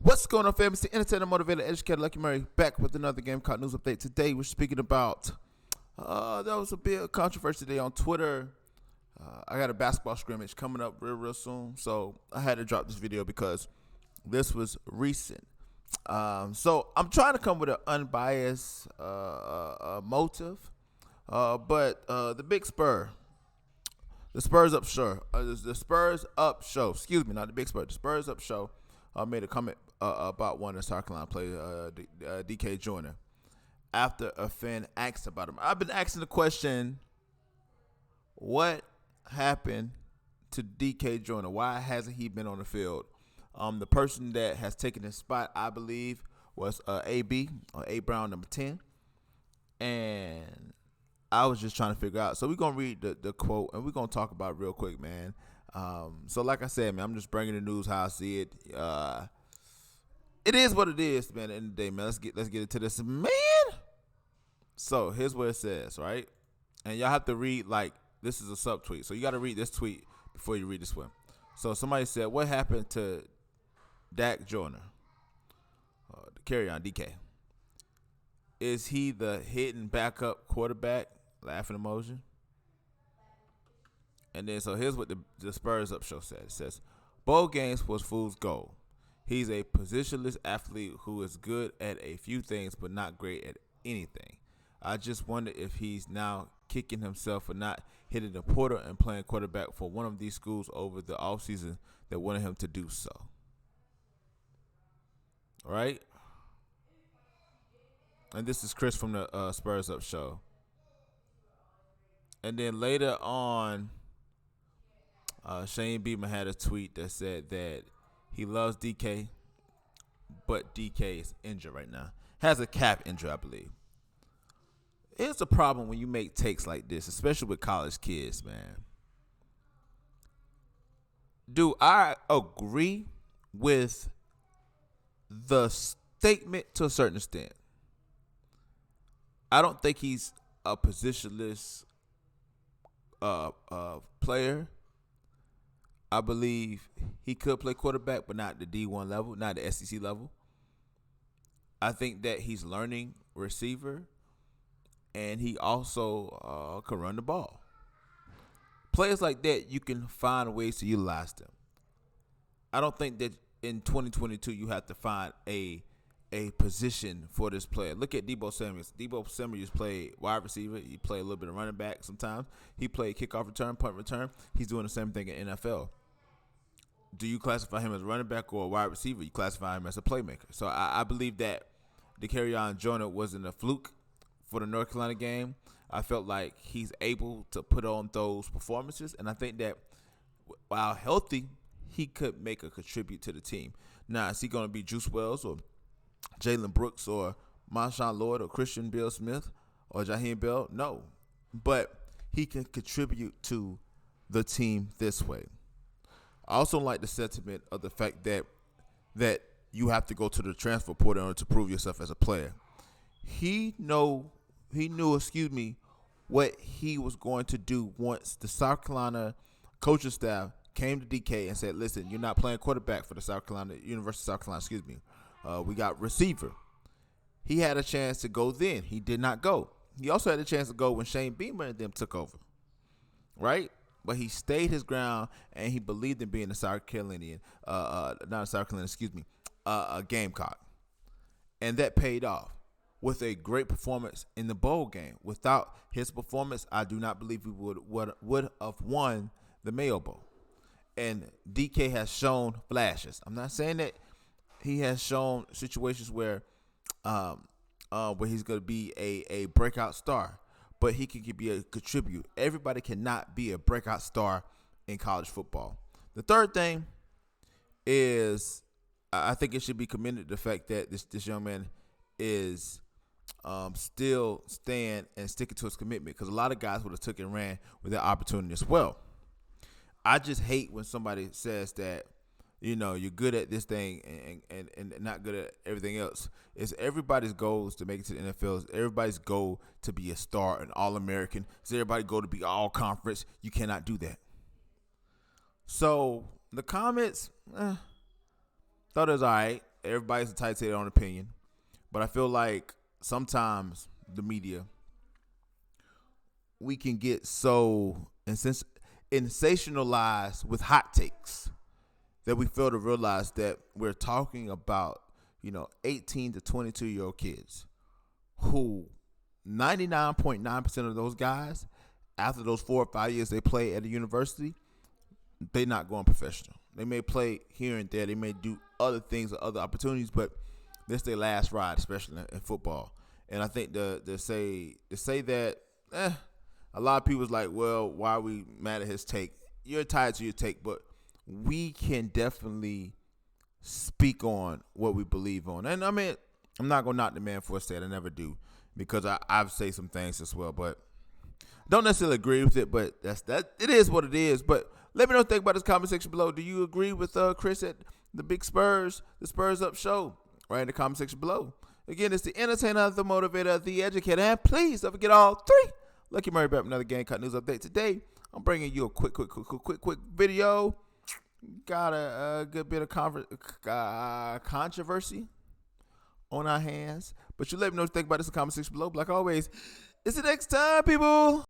What's going on, family? It's the entertainer, motivator, educator, Lucky Murray, back with another Game Caught News Update. Today, we're speaking about, there was a bit of controversy today on Twitter. I got a basketball scrimmage coming up real soon, so I had to drop this video because this was recent. So I'm trying to come with an unbiased motive, but the big Spur, the Spurs Up Show, the Spurs Up Show, excuse me, not the big Spur, the Spurs Up Show, made a comment about one of the South Carolina players, DK Joyner, after a fan asked about him. I've been asking the question, what happened to DK Joyner? Why hasn't he been on the field? The person that has taken his spot, I believe, was AB, or A Brown, number 10. And I was just trying to figure out. So we're going to read the quote, and we're going to talk about it real quick, man. So like I said, man, I'm just bringing the news how I see it. It is what it is, man, at the end of the day, man. Let's get into this, man. So here's what it says, right? And y'all have to read, like, this is a subtweet. So you got to read this tweet before you read this one. So somebody said, what happened to Dak Joyner? Dakereon, DK. Is he the hidden backup quarterback? Laughing emoji. And then, so here's what the Spurs Up Show said. It says, bowl games was fool's gold. He's a positionless athlete who is good at a few things but not great at anything. I just wonder if he's now kicking himself for not hitting the portal and playing quarterback for one of these schools over the offseason that wanted him to do so. All right? And this is Chris from the Spurs Up Show. And then later on, Shane Beamer had a tweet that said that he loves DK, but DK is injured right now. Has a calf injury, I believe. Here's the problem when you make takes like this, especially with college kids, man. Do I agree with the statement to a certain extent? I don't think he's a positionless player. I believe he could play quarterback, but not the D1 level, not the SEC level. I think that he's learning receiver, and he also can run the ball. Players like that, you can find ways to utilize them. I don't think that in 2022 you have to find a position for this player. Look at Debo Samuels. Debo Samuels played wide receiver. He played a little bit of running back sometimes. He played kickoff return, punt return. He's doing the same thing in NFL. Do you classify him as a running back or a wide receiver? You classify him as a playmaker. So I believe that Dakereon Joyner wasn't a fluke for the North Carolina game. I felt like he's able to put on those performances, and I think that while healthy, he could make a contribute to the team. Now, is he going to be Juice Wells or Jalen Brooks or Marshawn Lloyd or Christian Bill Smith or Jaheim Bell? No. But he can contribute to the team this way. I also like the sentiment of the fact that you have to go to the transfer portal in order to prove yourself as a player. He knew, what he was going to do once the South Carolina coaching staff came to DK and said, listen, you're not playing quarterback for the University of South Carolina, we got receiver. He had a chance to go then. He did not go. He also had a chance to go when Shane Beamer and them took over, right? But he stayed his ground, and he believed in being a Gamecock. And that paid off with a great performance in the bowl game. Without his performance, I do not believe we would have won the Mayo Bowl. And DK has shown flashes. I'm not saying that he has shown situations where he's going to be a breakout star, but he can be a contribute. Everybody cannot be a breakout star in college football. The third thing is I think it should be commended the fact that this young man is still staying and sticking to his commitment, because a lot of guys would have took and ran with that opportunity as well. I just hate when somebody says that, you're good at this thing and not good at everything else. It's everybody's goal is to make it to the NFL. It's everybody's goal to be a star, an All-American. It's everybody's goal to be all-conference. You cannot do that. So the comments, thought it was all right. everybody's entitled to their own opinion, but I feel like sometimes the media, we can get so sensationalized with hot takes that we fail to realize that we're talking about, 18 to 22-year-old kids who 99.9% of those guys, after those 4 or 5 years they play at a university, they're not going professional. They may play here and there. They may do other things or other opportunities, but this their last ride, especially in football. And I think to say that, a lot of people's like, well, why are we mad at his take? You're tied to your take, but we can definitely speak on what we believe on. And I mean, I'm not going to knock the man for a stat. I never do, because I've say some things as well, but don't necessarily agree with it, but it is what it is. But let me know what you think about this comment section below. Do you agree with Chris at the Spurs Up show? Right in the comment section below. Again, it's the entertainer, the motivator, the educator, and please don't forget all 3. Lucky Murray back with another Gamecock news update. Today, I'm bringing you a quick video. Got a good bit of controversy on our hands, but you let me know what you think about this in the comment section below. But like always, it's the next time, people.